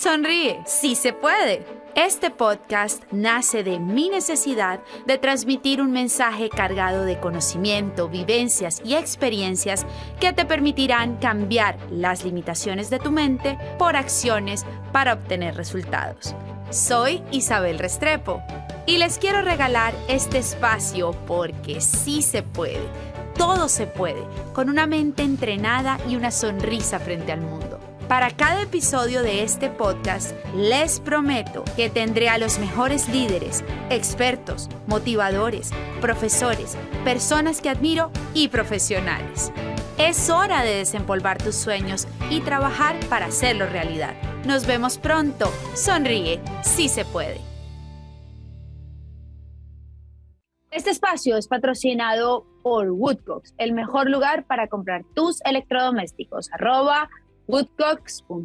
Sonríe, sí se puede. Este podcast nace de mi necesidad de transmitir un mensaje cargado de conocimiento, vivencias y experiencias que te permitirán cambiar las limitaciones de tu mente por acciones para obtener resultados. Soy Isabel Restrepo y les quiero regalar este espacio porque sí se puede. Todo se puede, con una mente entrenada y una sonrisa frente al mundo. Para cada episodio de este podcast, les prometo que tendré a los mejores líderes, expertos, motivadores, profesores, personas que admiro y profesionales. Es hora de desempolvar tus sueños y trabajar para hacerlo realidad. Nos vemos pronto. Sonríe, sí se puede. Este espacio es patrocinado por Woodcox, el mejor lugar para comprar tus electrodomésticos. @woodcox.us.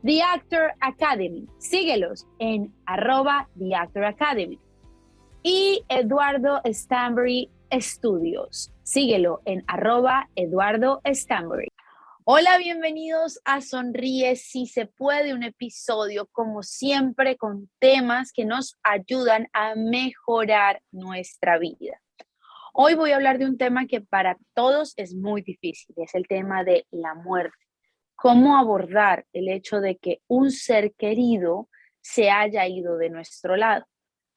The Actor Academy. Síguelos en @The Actor Academy. Y Eduardo Stanbury Studios. Síguelo en @Eduardo Stanbury. Hola, bienvenidos a Sonríe Si Se Puede, un episodio como siempre con temas que nos ayudan a mejorar nuestra vida. Hoy voy a hablar de un tema que para todos es muy difícil, es el tema de la muerte. Cómo abordar el hecho de que un ser querido se haya ido de nuestro lado.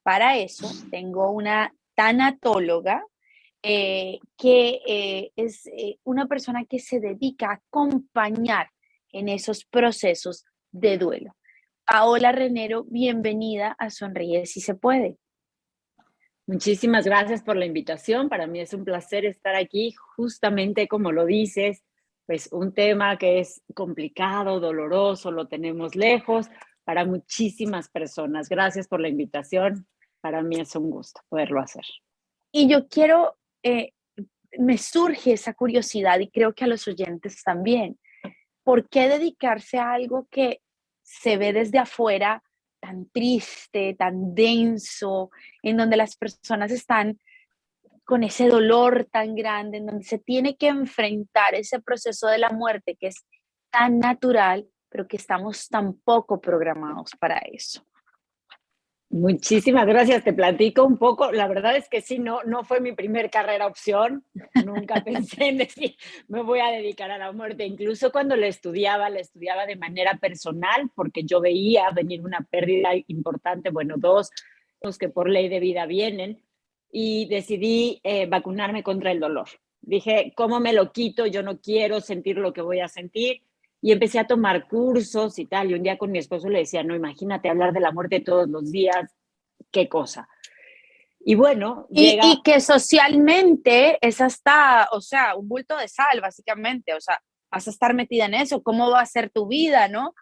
Para eso tengo una tanatóloga que es una persona que se dedica a acompañar en esos procesos de duelo. Paola Renero, bienvenida a Sonríe Si Se Puede. Muchísimas gracias por la invitación. Para mí es un placer estar aquí, justamente como lo dices, pues un tema que es complicado, doloroso, lo tenemos lejos para muchísimas personas. Gracias por la invitación. Para mí es un gusto poderlo hacer. Y yo quiero, me surge esa curiosidad y creo que a los oyentes también. ¿Por qué dedicarse a algo que se ve desde afuera tan triste, tan denso, en donde las personas están con ese dolor tan grande, en donde se tiene que enfrentar ese proceso de la muerte que es tan natural, pero que estamos tan poco programados para eso? Muchísimas gracias. Te platico un poco. La verdad es que sí, no fue mi primer carrera opción. Nunca pensé en decir, me voy a dedicar a la muerte. Incluso cuando la estudiaba de manera personal, porque yo veía venir una pérdida importante, bueno, dos, los que por ley de vida vienen, y decidí vacunarme contra el dolor. Dije, ¿cómo me lo quito? Yo no quiero sentir lo que voy a sentir. Y empecé a tomar cursos y tal, y un día con mi esposo le decía, no, imagínate hablar de la muerte todos los días, qué cosa. Y bueno, y que socialmente es hasta, o sea, un bulto de sal, básicamente, o sea, vas a estar metida en eso, ¿cómo va a ser tu vida, no?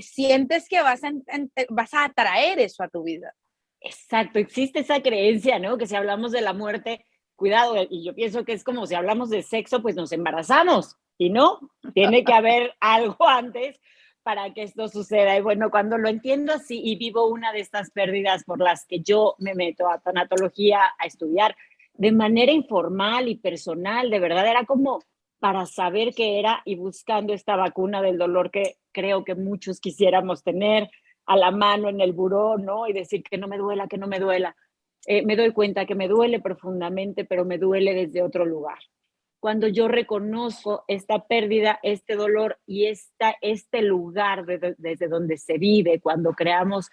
Sientes que vas a atraer eso a tu vida. Exacto, existe esa creencia, ¿no? Que si hablamos de la muerte, cuidado, y yo pienso que es como si hablamos de sexo, pues nos embarazamos, y no, tiene que haber algo antes para que esto suceda. Y bueno, cuando lo entiendo así y vivo una de estas pérdidas por las que yo me meto a tanatología a estudiar de manera informal y personal, de verdad era como para saber qué era y buscando esta vacuna del dolor que creo que muchos quisiéramos tener a la mano en el buró, ¿no? Y decir que no me duela, que no me duela. Me doy cuenta que me duele profundamente, pero me duele desde otro lugar. Cuando yo reconozco esta pérdida, este dolor y este lugar desde donde se vive, cuando creamos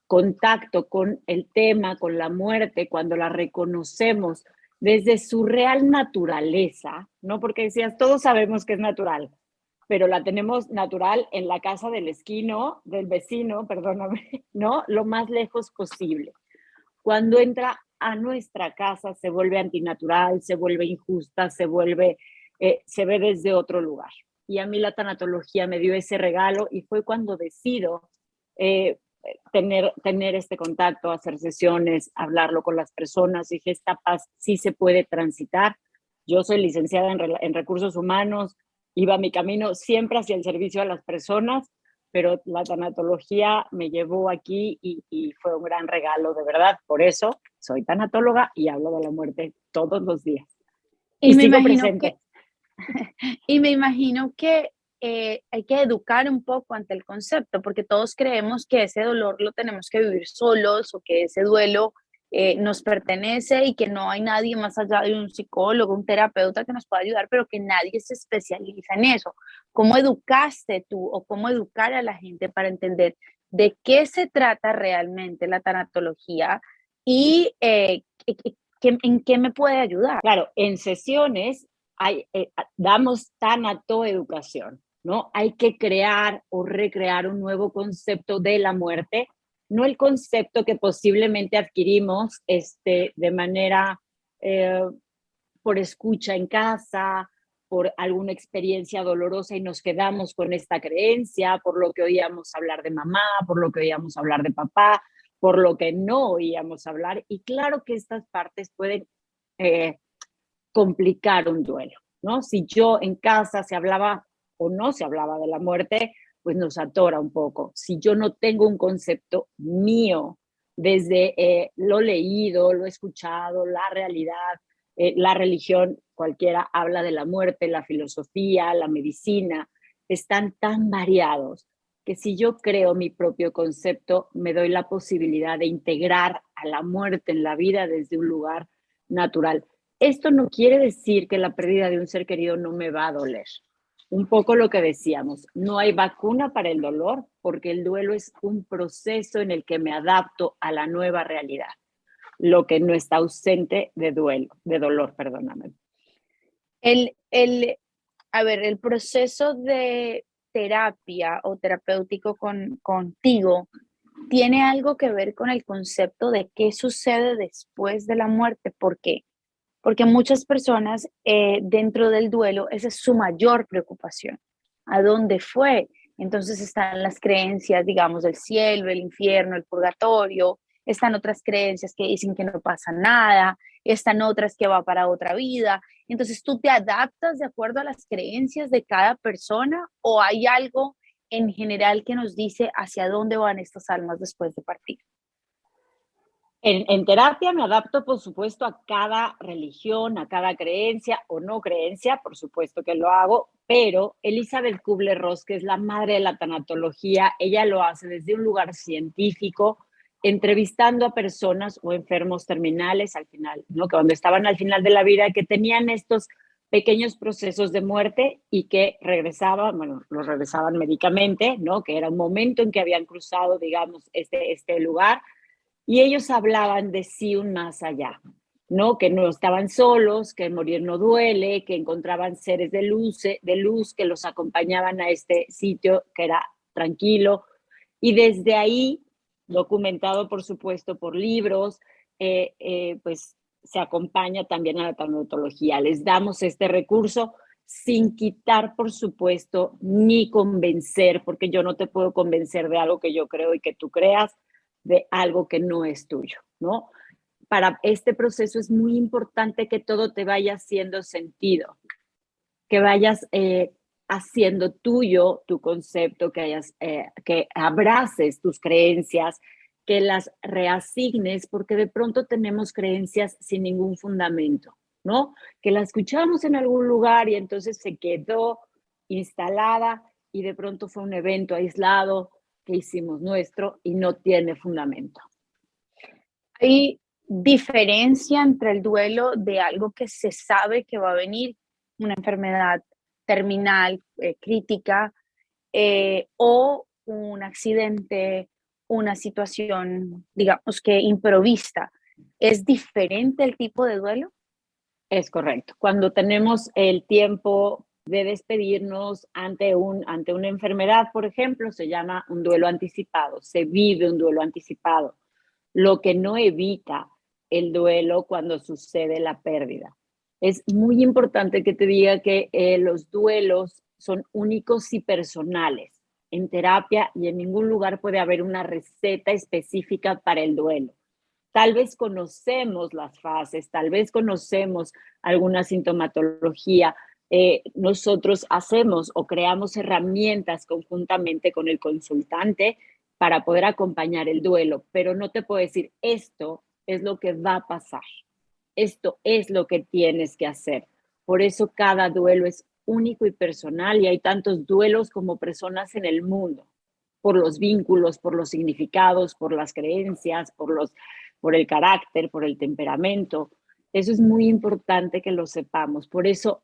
contacto con el tema, con la muerte, cuando la reconocemos desde su real naturaleza, ¿no? Porque decías, todos sabemos que es natural, pero la tenemos natural en la casa del esquino, del vecino, perdóname, ¿no? Lo más lejos posible. Cuando entra a nuestra casa se vuelve antinatural, se vuelve injusta, se ve desde otro lugar. Y a mí la tanatología me dio ese regalo y fue cuando decido tener este contacto, hacer sesiones, hablarlo con las personas. Dije, esta paz sí se puede transitar. Yo soy licenciada en recursos humanos, iba mi camino siempre hacia el servicio a las personas, pero la tanatología me llevó aquí y fue un gran regalo, de verdad. Por eso soy tanatóloga y hablo de la muerte todos los días. Y sigo presente. Y me imagino que hay que educar un poco ante el concepto, porque todos creemos que ese dolor lo tenemos que vivir solos o que ese duelo nos pertenece y que no hay nadie más allá de un psicólogo, un terapeuta que nos pueda ayudar, pero que nadie se especializa en eso. ¿Cómo educaste tú o cómo educar a la gente para entender de qué se trata realmente la tanatología y en qué me puede ayudar? Claro, en sesiones damos tanatoeducación, ¿no? Hay que crear o recrear un nuevo concepto de la muerte, no el concepto que posiblemente adquirimos de manera eh, por escucha en casa, por alguna experiencia dolorosa y nos quedamos con esta creencia, por lo que oíamos hablar de mamá, por lo que oíamos hablar de papá, por lo que no oíamos hablar. Y claro que estas partes pueden eh, complicar un duelo, ¿no? Si yo en casa se hablaba o no se hablaba de la muerte, pues nos atora un poco. Si yo no tengo un concepto mío desde lo leído, lo escuchado, la realidad, la religión, cualquiera habla de la muerte, la filosofía, la medicina, están tan variados que si yo creo mi propio concepto, me doy la posibilidad de integrar a la muerte en la vida desde un lugar natural. Esto no quiere decir que la pérdida de un ser querido no me va a doler. Un poco lo que decíamos, no hay vacuna para el dolor porque el duelo es un proceso en el que me adapto a la nueva realidad, lo que no está ausente de duelo, de dolor, perdóname. El, el, a ver, el proceso de terapia o terapéutico contigo tiene algo que ver con el concepto de qué sucede después de la muerte. ¿Por qué? Porque muchas personas dentro del duelo, esa es su mayor preocupación. ¿A dónde fue? Entonces están las creencias, digamos, del cielo, el infierno, el purgatorio, están otras creencias que dicen que no pasa nada, están otras que va para otra vida. Entonces tú te adaptas de acuerdo a las creencias de cada persona o hay algo en general que nos dice hacia dónde van estas almas después de partir. En terapia me adapto, por supuesto, a cada religión, a cada creencia o no creencia, por supuesto que lo hago, pero Elizabeth Kubler-Ross, que es la madre de la tanatología, ella lo hace desde un lugar científico, entrevistando a personas o enfermos terminales al final, ¿no? Que cuando estaban al final de la vida, que tenían estos pequeños procesos de muerte y que regresaban, bueno, los regresaban médicamente, ¿no? Que era un momento en que habían cruzado, digamos, este lugar y ellos hablaban de sí un más allá, ¿no? Que no estaban solos, que morir no duele, que encontraban seres de luz que los acompañaban a este sitio que era tranquilo. Y desde ahí, documentado por supuesto por libros, pues se acompaña también a la tanatología. Les damos este recurso sin quitar, por supuesto, ni convencer, porque yo no te puedo convencer de algo que yo creo y que tú creas, de algo que no es tuyo, ¿no? Para este proceso es muy importante que todo te vaya haciendo sentido, que vayas haciendo tuyo tu concepto, que abraces tus creencias, que las reasignes, porque de pronto tenemos creencias sin ningún fundamento, ¿no? Que la escuchamos en algún lugar y entonces se quedó instalada y de pronto fue un evento aislado que hicimos nuestro y no tiene fundamento. ¿Hay diferencia entre el duelo de algo que se sabe que va a venir, una enfermedad terminal, crítica, o un accidente, una situación, digamos que improvista? ¿Es diferente el tipo de duelo? Es correcto. Cuando tenemos el tiempo de despedirnos ante una enfermedad, por ejemplo, se llama un duelo anticipado, se vive un duelo anticipado, lo que no evita el duelo cuando sucede la pérdida. Es muy importante que te diga que los duelos son únicos y personales. En terapia y en ningún lugar puede haber una receta específica para el duelo. Tal vez conocemos las fases, tal vez conocemos alguna sintomatología. Nosotros hacemos o creamos herramientas conjuntamente con el consultante para poder acompañar el duelo, pero no te puedo decir esto es lo que va a pasar, esto es lo que tienes que hacer. Por eso cada duelo es único y personal y hay tantos duelos como personas en el mundo, por los vínculos, por los significados, por las creencias, por el carácter, por el temperamento. Eso es muy importante que lo sepamos. Por eso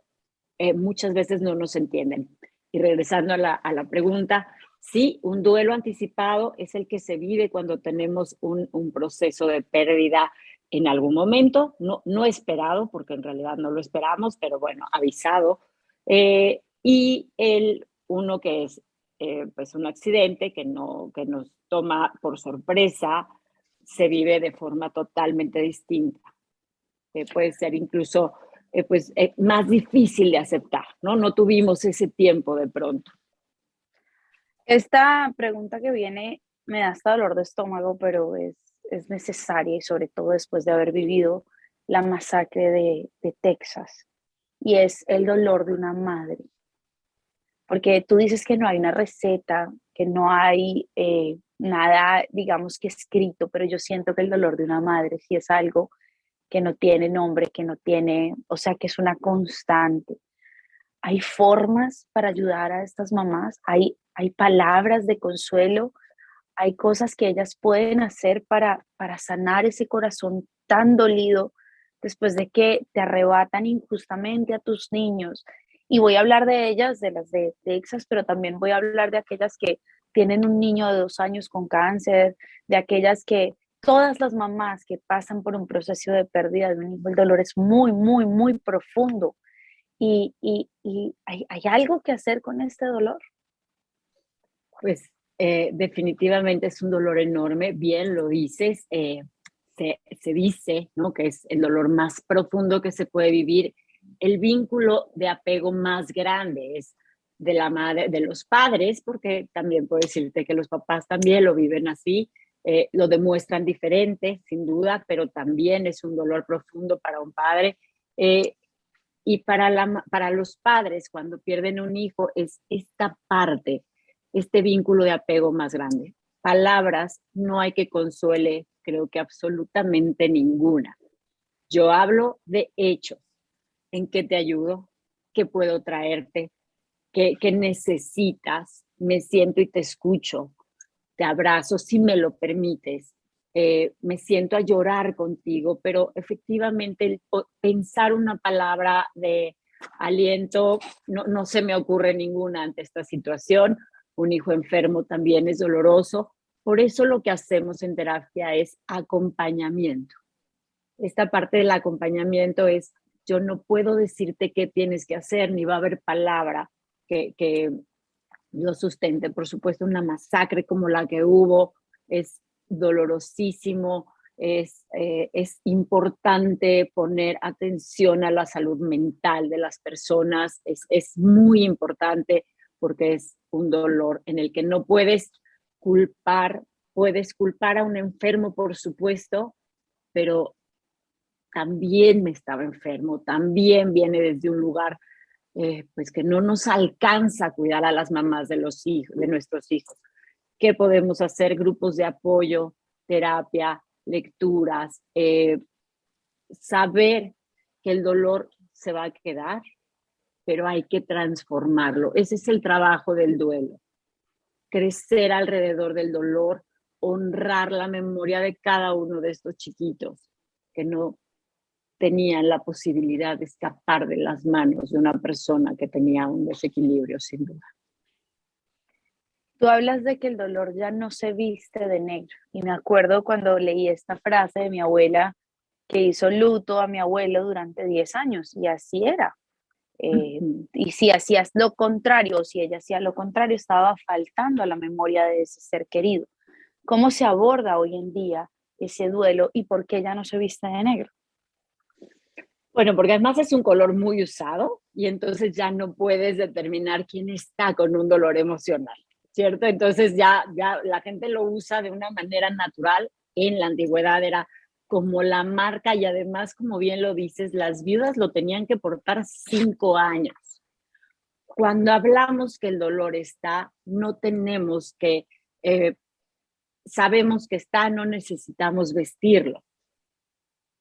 muchas veces no nos entienden. Y regresando a la pregunta, sí, un duelo anticipado es el que se vive cuando tenemos un proceso de pérdida en algún momento, no esperado, porque en realidad no lo esperamos, pero bueno, avisado. Y uno que es pues un accidente que nos toma por sorpresa, se vive de forma totalmente distinta. Puede ser incluso más difícil de aceptar, ¿no? No tuvimos ese tiempo de pronto. Esta pregunta que viene me da hasta dolor de estómago, pero es necesaria y sobre todo después de haber vivido la masacre de Texas. Y es el dolor de una madre. Porque tú dices que no hay una receta, que no hay nada, digamos que escrito, pero yo siento que el dolor de una madre sí es algo que no tiene nombre, que no tiene, o sea, que es una constante. Hay formas para ayudar a estas mamás, hay palabras de consuelo, hay cosas que ellas pueden hacer para sanar ese corazón tan dolido después de que te arrebatan injustamente a tus niños. Y voy a hablar de ellas, de las de Texas, pero también voy a hablar de aquellas que tienen un niño de 2 años con cáncer, de aquellas que, todas las mamás que pasan por un proceso de pérdida de un hijo, el dolor es muy, muy, muy profundo. Y hay algo que hacer con este dolor. Pues definitivamente es un dolor enorme, bien lo dices, se dice, ¿no?, que es el dolor más profundo que se puede vivir, el vínculo de apego más grande es de la madre, de los padres, porque también puedo decirte que los papás también lo viven así, lo demuestran diferente, sin duda, pero también es un dolor profundo para un padre. Y para los padres, cuando pierden un hijo, es esta parte, este vínculo de apego más grande. Palabras no hay que consuele, creo que absolutamente ninguna. Yo hablo de hechos. ¿En qué te ayudo? ¿Qué puedo traerte? ¿Qué necesitas? Me siento y te escucho. Te abrazo si me lo permites. Me siento a llorar contigo, pero efectivamente pensar una palabra de aliento, no se me ocurre ninguna ante esta situación. Un hijo enfermo también es doloroso. Por eso lo que hacemos en terapia es acompañamiento. Esta parte del acompañamiento es, yo no puedo decirte qué tienes que hacer, ni va a haber palabra que lo sustente. Por supuesto, una masacre como la que hubo es dolorosísimo, es importante poner atención a la salud mental de las personas, es muy importante porque es un dolor en el que no puedes culpar a un enfermo, por supuesto, pero también me estaba enfermo, también viene desde un lugar pues que no nos alcanza a cuidar a las mamás de los hijos, de nuestros hijos. ¿Qué podemos hacer? Grupos de apoyo, terapia, lecturas, saber que el dolor se va a quedar, pero hay que transformarlo. Ese es el trabajo del duelo. Crecer alrededor del dolor, honrar la memoria de cada uno de estos chiquitos que no tenían la posibilidad de escapar de las manos de una persona que tenía un desequilibrio, sin duda. Tú hablas de que el dolor ya no se viste de negro. Y me acuerdo cuando leí esta frase de mi abuela que hizo luto a mi abuelo durante 10 años. Y así era. Y si hacías lo contrario, o si ella hacía lo contrario, estaba faltando a la memoria de ese ser querido. ¿Cómo se aborda hoy en día ese duelo y por qué ya no se viste de negro? Bueno, porque además es un color muy usado y entonces ya no puedes determinar quién está con un dolor emocional, ¿cierto? Entonces ya la gente lo usa de una manera natural. En la antigüedad era como la marca y además, como bien lo dices, las viudas lo tenían que portar 5 años. Cuando hablamos que el dolor está, no tenemos que, sabemos que está, no necesitamos vestirlo.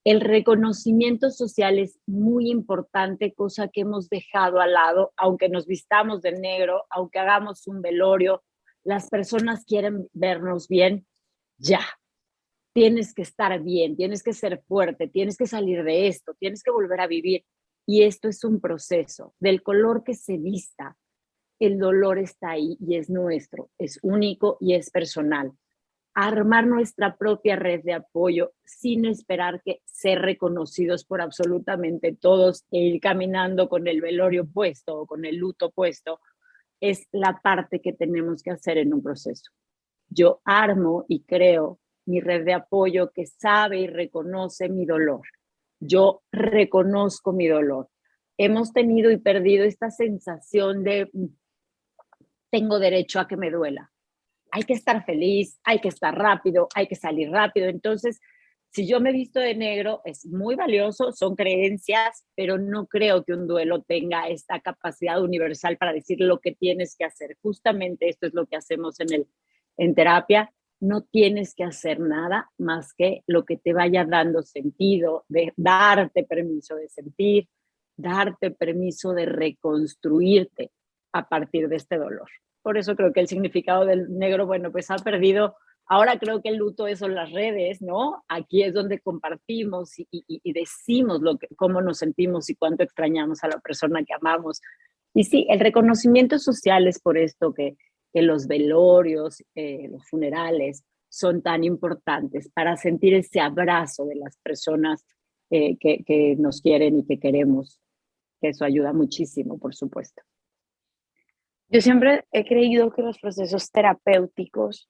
El reconocimiento social es muy importante, cosa que hemos dejado al lado, aunque nos vistamos de negro, aunque hagamos un velorio, las personas quieren vernos bien ya. Tienes que estar bien, tienes que ser fuerte, tienes que salir de esto, tienes que volver a vivir. Y esto es un proceso. Del color que se vista, el dolor está ahí y es nuestro, es único y es personal. Armar nuestra propia red de apoyo sin esperar que ser reconocidos por absolutamente todos e ir caminando con el velorio puesto o con el luto puesto, es la parte que tenemos que hacer en un proceso. Yo armo y creo mi red de apoyo que sabe y reconoce mi dolor. Yo reconozco mi dolor. Hemos tenido y perdido esta sensación de tengo derecho a que me duela. Hay que estar feliz, hay que estar rápido, hay que salir rápido. Entonces, si yo me visto de negro, es muy valioso, son creencias, pero no creo que un duelo tenga esta capacidad universal para decir lo que tienes que hacer. Justamente esto es lo que hacemos en terapia. No tienes que hacer nada más que lo que te vaya dando sentido, de darte permiso de sentir, darte permiso de reconstruirte a partir de este dolor. Por eso creo que el significado del negro, bueno, pues ha perdido. Ahora creo que el luto es son las redes, ¿no? Aquí es donde compartimos y decimos cómo nos sentimos y cuánto extrañamos a la persona que amamos. Y sí, el reconocimiento social es por esto que los velorios, los funerales son tan importantes para sentir ese abrazo de las personas que nos quieren y que queremos. Eso ayuda muchísimo, por supuesto. Yo siempre he creído que los procesos terapéuticos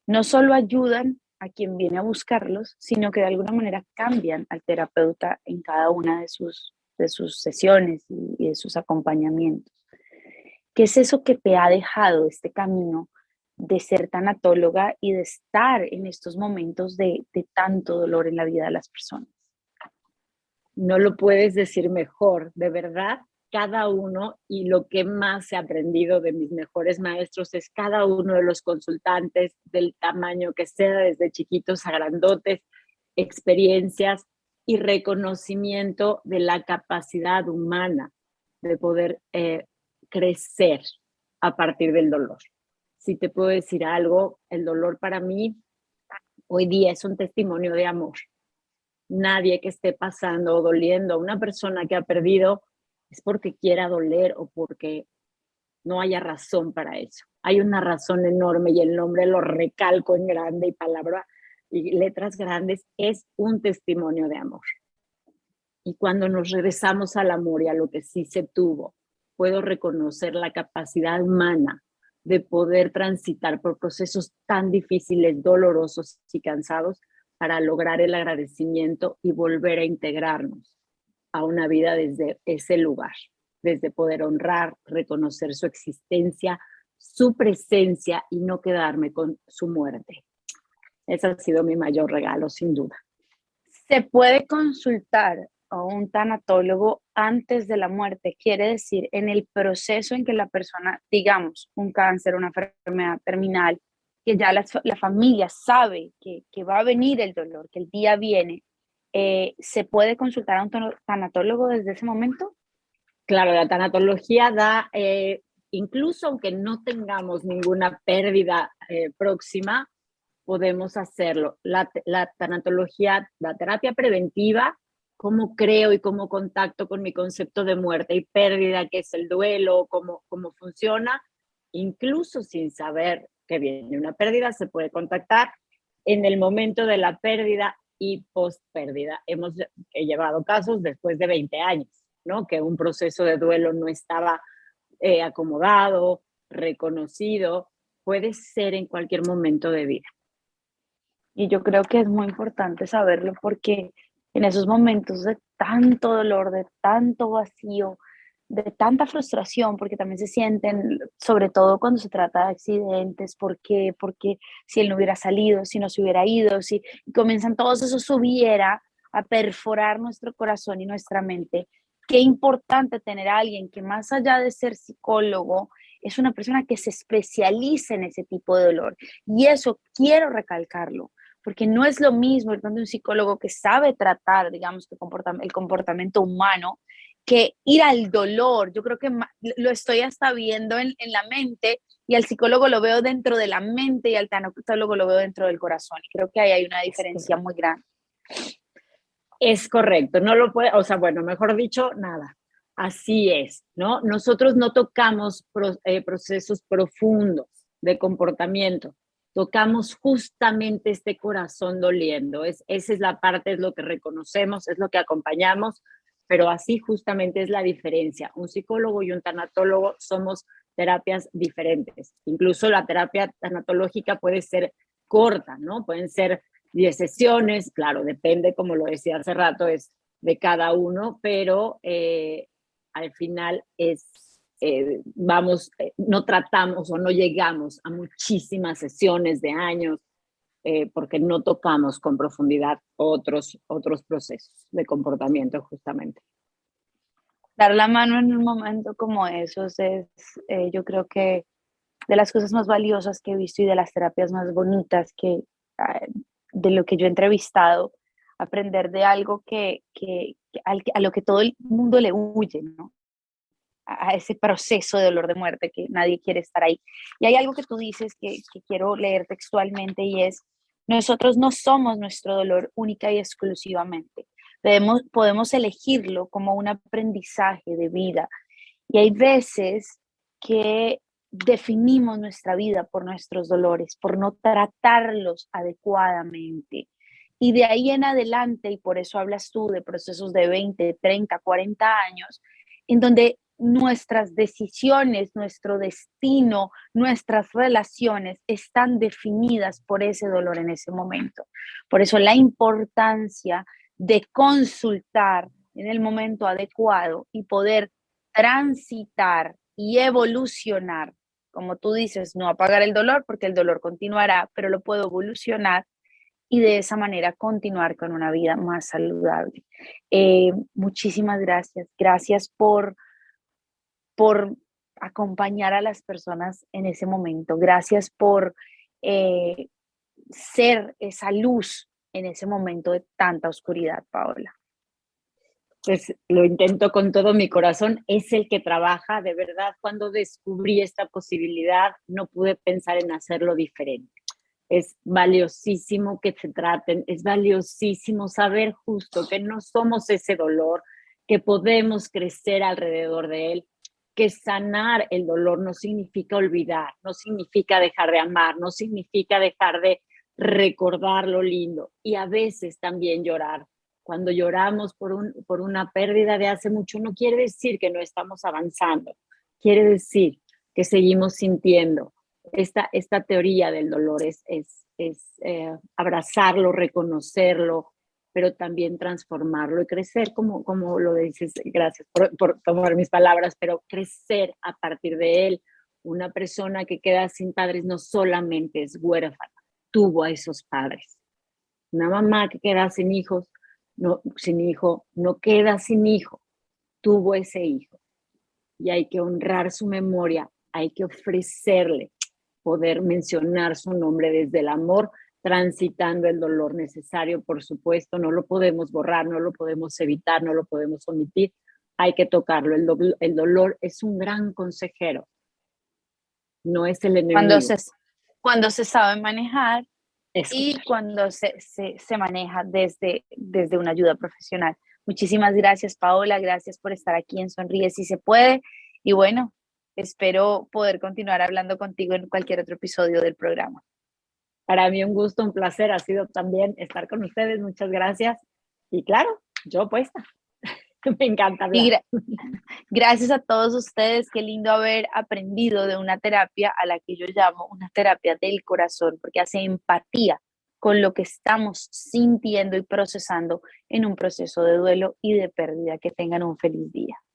no solo ayudan a quien viene a buscarlos, sino que de alguna manera cambian al terapeuta en cada una de sus sesiones y de sus acompañamientos. ¿Qué es eso que te ha dejado este camino de ser tanatóloga y de estar en estos momentos de tanto dolor en la vida de las personas? No lo puedes decir mejor, de verdad. Cada uno, y lo que más he aprendido de mis mejores maestros es cada uno de los consultantes, del tamaño que sea, desde chiquitos a grandotes, experiencias y reconocimiento de la capacidad humana de poder crecer a partir del dolor. Si te puedo decir algo, el dolor para mí hoy día es un testimonio de amor. Nadie que esté pasando o doliendo a una persona que ha perdido es porque quiera doler o porque no haya razón para eso. Hay una razón enorme y el nombre lo recalco en grande y palabra y letras grandes, es un testimonio de amor. Y cuando nos regresamos al amor y a lo que sí se tuvo, puedo reconocer la capacidad humana de poder transitar por procesos tan difíciles, dolorosos y cansados para lograr el agradecimiento y volver a integrarnos a una vida desde ese lugar, desde poder honrar, reconocer su existencia, su presencia y no quedarme con su muerte. Ese ha sido mi mayor regalo, sin duda. ¿Se puede consultar a un tanatólogo antes de la muerte? Quiere decir, en el proceso en que la persona, digamos, un cáncer, una enfermedad terminal, que ya la familia sabe que va a venir el dolor, que el día viene, ¿se puede consultar a un tanatólogo desde ese momento? Claro, la tanatología da, incluso aunque no tengamos ninguna pérdida próxima, podemos hacerlo. La tanatología, la terapia preventiva, cómo creo y cómo contacto con mi concepto de muerte y pérdida, qué es el duelo, cómo funciona, incluso sin saber que viene una pérdida, se puede contactar en el momento de la pérdida y post pérdida. He llevado casos después de 20 años, ¿no? Que un proceso de duelo no estaba acomodado, reconocido, puede ser en cualquier momento de vida. Y yo creo que es muy importante saberlo porque en esos momentos de tanto dolor, de tanto vacío, de tanta frustración, porque también se sienten, sobre todo cuando se trata de accidentes, porque si él no hubiera salido, si no se hubiera ido, si y comienzan todos esos hubiera a perforar nuestro corazón y nuestra mente. Qué importante tener a alguien que más allá de ser psicólogo, es una persona que se especializa en ese tipo de dolor. Y eso quiero recalcarlo, porque no es lo mismo ir donde un psicólogo que sabe tratar, digamos, el comportamiento humano, que ir al dolor. Yo creo que lo estoy hasta viendo en la mente, y al psicólogo lo veo dentro de la mente y al tanatólogo lo veo dentro del corazón. Y creo que ahí hay una diferencia muy grande. Es correcto, no lo puede, o sea, bueno, mejor dicho, nada. Así es, ¿no? Nosotros no tocamos procesos profundos de comportamiento, tocamos justamente este corazón doliendo. Esa es la parte, es lo que reconocemos, es lo que acompañamos, pero así justamente es la diferencia. Un psicólogo y un tanatólogo somos terapias diferentes. Incluso la terapia tanatológica puede ser corta, ¿no? Pueden ser 10 sesiones, claro, depende, como lo decía hace rato, es de cada uno, pero al final no tratamos o no llegamos a muchísimas sesiones de años porque no tocamos con profundidad otros procesos de comportamiento justamente. Dar la mano en un momento como esos es, yo creo que de las cosas más valiosas que he visto y de las terapias más bonitas de lo que yo he entrevistado, aprender de algo a lo que todo el mundo le huye, ¿no? A ese proceso de dolor de muerte que nadie quiere estar ahí. Y hay algo que tú dices que quiero leer textualmente, y es: nosotros no somos nuestro dolor única y exclusivamente. Podemos elegirlo como un aprendizaje de vida. Y hay veces que definimos nuestra vida por nuestros dolores, por no tratarlos adecuadamente. Y de ahí en adelante, y por eso hablas tú de procesos de 20, 30, 40 años, en donde nuestras decisiones, nuestro destino, nuestras relaciones están definidas por ese dolor en ese momento. Por eso la importancia de consultar en el momento adecuado y poder transitar y evolucionar. Como tú dices, no apagar el dolor porque el dolor continuará, pero lo puedo evolucionar y de esa manera continuar con una vida más saludable. Muchísimas gracias. Gracias por acompañar a las personas en ese momento. Gracias por eh, ser esa luz en ese momento de tanta oscuridad, Paola. Pues lo intento con todo mi corazón, es el que trabaja, de verdad. Cuando descubrí esta posibilidad, no pude pensar en hacerlo diferente. Es valiosísimo que se traten, es valiosísimo saber justo que no somos ese dolor, que podemos crecer alrededor de él, que sanar el dolor no significa olvidar, no significa dejar de amar, no significa dejar de recordar lo lindo, y a veces también llorar. Cuando lloramos por una pérdida de hace mucho, no quiere decir que no estamos avanzando, quiere decir que seguimos sintiendo. Esta teoría del dolor es abrazarlo, reconocerlo, pero también transformarlo y crecer, como lo dices. Gracias por tomar mis palabras, pero crecer a partir de él. Una persona que queda sin padres no solamente es huérfana, tuvo a esos padres. Una mamá que queda sin hijos, sin hijo, no queda sin hijo, tuvo ese hijo. Y hay que honrar su memoria, hay que ofrecerle poder mencionar su nombre desde el amor, transitando el dolor necesario, por supuesto. No lo podemos borrar, no lo podemos evitar, no lo podemos omitir, hay que tocarlo. El dolor es un gran consejero, no es el enemigo. Cuando se sabe manejar y Escuchar. cuando se maneja desde una ayuda profesional. Muchísimas gracias, Paola, gracias por estar aquí en Sonríe Si Se Puede, y bueno, espero poder continuar hablando contigo en cualquier otro episodio del programa. Para mí un gusto, un placer ha sido también estar con ustedes, muchas gracias, y claro, yo puesta. Me encanta hablar. Y gracias a todos ustedes, qué lindo haber aprendido de una terapia a la que yo llamo una terapia del corazón, porque hace empatía con lo que estamos sintiendo y procesando en un proceso de duelo y de pérdida. Que tengan un feliz día.